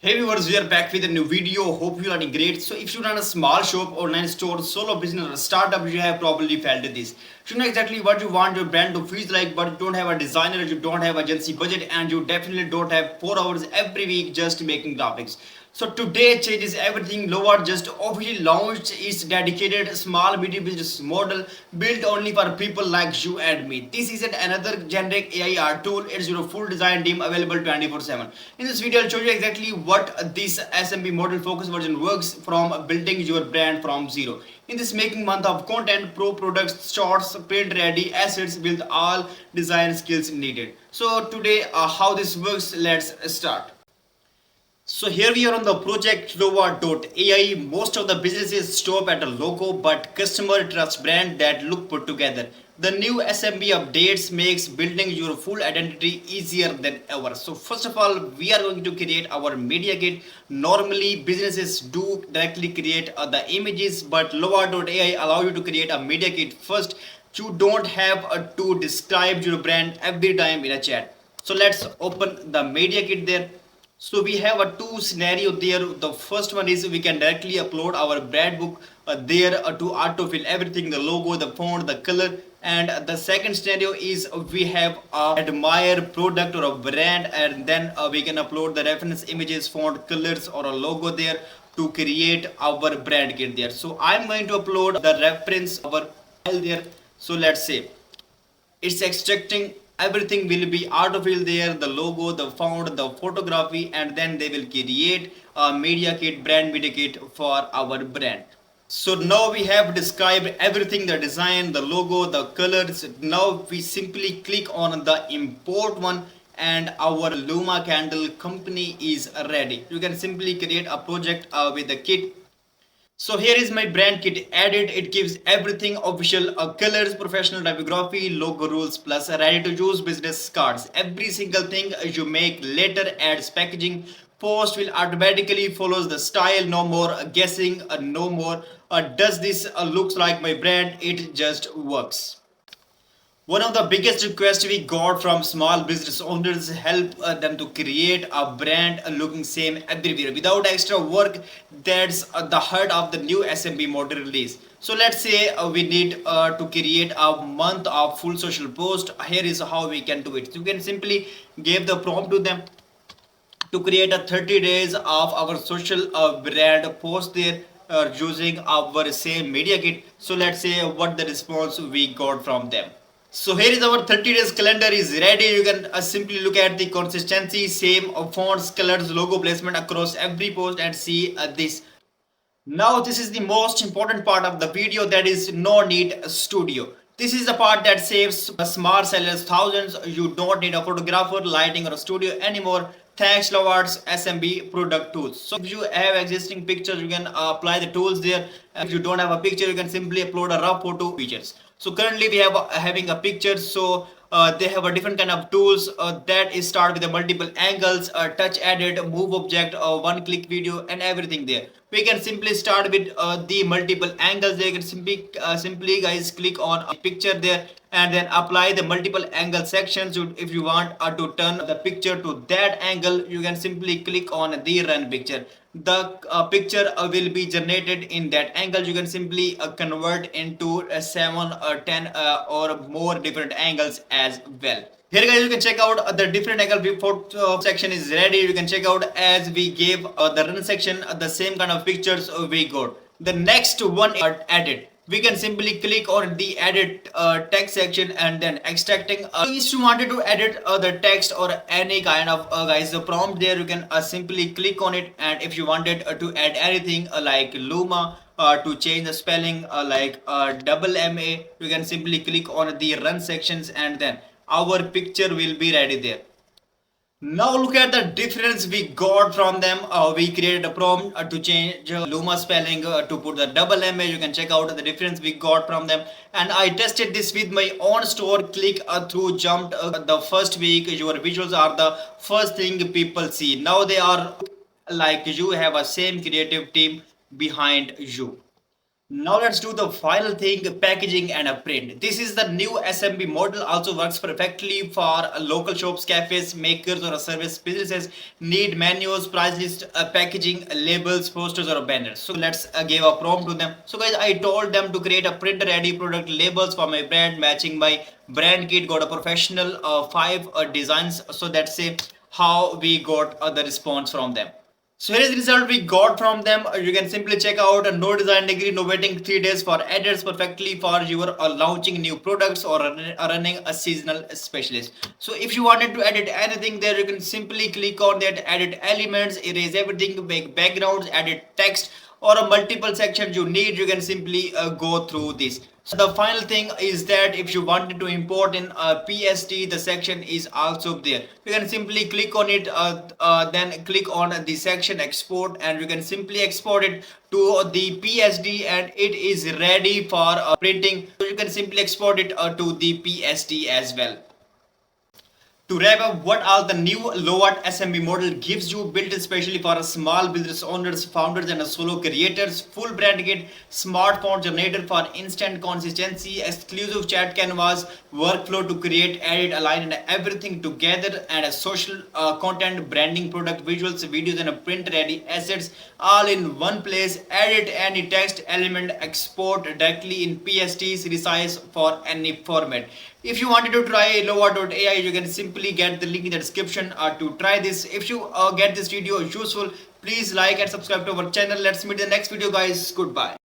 Hey viewers, we are back with a new video. Hope you are doing great. So if you run a small shop, online store, solo business or startup, you have probably felt this. You know exactly what you want your brand to feel like, but you don't have a designer, you don't have agency budget, and you definitely don't have 4 hours every week just making graphics. So today changes everything. Lovart just officially launched its dedicated small medium business model built only for people like you and me. This isn't another generic AI art tool. It's your full design team available 24/7. In this video, I'll show you exactly what this SMB model focus version works from building your brand from zero. In this making month of content, pro products, shorts, print ready assets with all design skills needed. So today, how this works? Let's start. So here we are on the project Lovart AI. Most of the businesses stop at a logo, but customer trust brand that look put together. The new SMB updates makes building your full identity easier than ever. So first of all, we are going to create our media kit. Normally businesses do directly create the images, but Lovart AI allow you to create a media kit first. You don't have to describe your brand every time in a chat. So let's open the media kit there. So we have a two scenario there. The first one is we can directly upload our brand book there to autofill everything, the logo, the font, the color. And the second scenario is we have a admire product or a brand, and then we can upload the reference images, font, colors or a logo there to create our brand kit there. So I'm going to upload the reference our file there. So let's say it's extracting everything will be autofill there, the logo, the font, the photography, and then they will create a media kit, brand media kit for our brand. So now we have described everything, the design, the logo, the colors. Now we simply click on the import one and our Luma candle company is ready. You can simply create a project with the kit. So here is my brand kit added. It gives everything official, colors, professional typography, logo rules, plus ready to use business cards. Every single thing you make later adds packaging. Post will automatically follows the style. No more guessing. No more does this looks like my brand. It just works. One of the biggest requests we got from small business owners help them to create a brand looking same everywhere without extra work. That's the heart of the new SMB model release. So let's say we need to create a month of full social post. Here is how we can do it. You can simply give the prompt to them to create a 30 days of our social brand post there using our same media kit. So let's say what the response we got from them. So here is our 30 days calendar is ready. You can simply look at the consistency, same fonts, colors, logo placement across every post and see this. Now this is the most important part of the video, that is no need studio. This is the part that saves smart sellers thousands. You don't need a photographer, lighting or a studio anymore. Thanks Lovart's SMB product tools. So if you have existing pictures, you can apply the tools there. If you don't have a picture, you can simply upload a raw photo features. So currently we have having a picture. So they have a different kind of tools that is start with the multiple angles, touch edit, move object, one click video and everything there. We can simply start with the multiple angles. They can simply guys click on a picture there and then apply the multiple angle sections. If you want to turn the picture to that angle, you can simply click on the run picture. The picture will be generated in that angle. You can simply convert into 7 or 10 or more different angles as well. Here guys, you can check out the different angle before section is ready. You can check out as we gave the run section the same kind of pictures we got. The next one added. We can simply click on the edit text section and then extracting. If you wanted to edit the text or any kind of guys the prompt there, you can simply click on it. And if you wanted to add anything like Luma to change the spelling like double MA, you can simply click on the run sections and then our picture will be ready there. Now look at the difference we got from them. We created a prompt to change Luma spelling to put the double MA. You can check out the difference we got from them. And I tested this with my own store. Click through jumped the first week. Your visuals are the first thing people see. Now they are like you have a same creative team behind you. Now let's do the final thing, packaging and a print. This is the new SMB model, also works perfectly for local shops, cafes, makers or service businesses need menus, price list, packaging, labels, posters or banners. So let's give a prompt to them. So guys, I told them to create a print ready product labels for my brand matching my brand kit, got a professional 5 designs. So that's how we got the response from them. So here is the result we got from them. You can simply check out a no design degree, no waiting 3 days for edits, perfectly for your launching new products or running a seasonal specialist. So if you wanted to edit anything there, you can simply click on that edit elements, erase everything, make backgrounds, edit text or a multiple sections you need, you can simply go through this. So the final thing is that if you wanted to import in PST, the section is also there. You can simply click on it, then click on the section export, and you can simply export it to the PSD, and it is ready for printing. So you can simply export it to the PSD as well. To wrap up, what are the new Lovart SMB model gives you, built especially for small business owners, founders, and solo creators. Full brand kit, smart font generator for instant consistency, exclusive chat canvas, workflow to create, edit, align, and everything together, and a social content, branding, product, visuals, videos, and a print ready assets all in one place. Edit any text element, export directly in PSTs, resize for any format. If you wanted to try Lovart.ai, you can simply get the link in the description to try this. If you get this video useful, please like and subscribe to our channel. Let's meet in the next video, guys. Goodbye.